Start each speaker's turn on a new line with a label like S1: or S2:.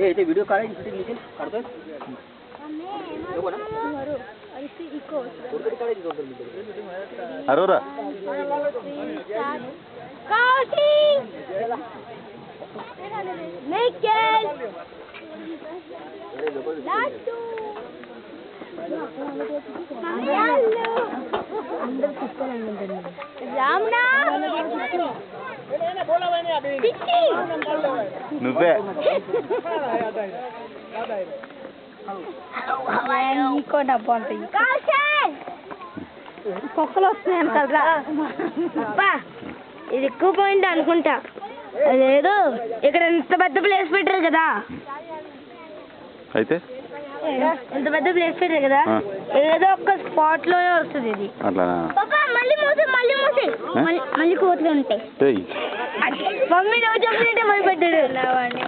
S1: ये वीडियो काढाय शूटिंग निखिल काढतोय
S2: अरोरा నువ్వే
S3: కుక్కలు వస్తున్నాయి కదా ఇది ఎక్కువ పాయింట్ అనుకుంటా. అదేదో ఇక్కడ ఇంత పెద్ద ప్లేస్ పెట్టారు కదా,
S2: అయితే
S3: ఇంత పెద్ద ప్లేస్ పెట్టారు కదా, ఏదో ఒక స్పాట్ లో వస్తుంది ఇది.
S2: అట్లానా?
S3: మళ్ళీ కోతులు ఉంటాయి.
S2: ఏయ్
S3: మమ్మీ నువ్వు చెప్పినట్టే మొదలు పెట్టాడు.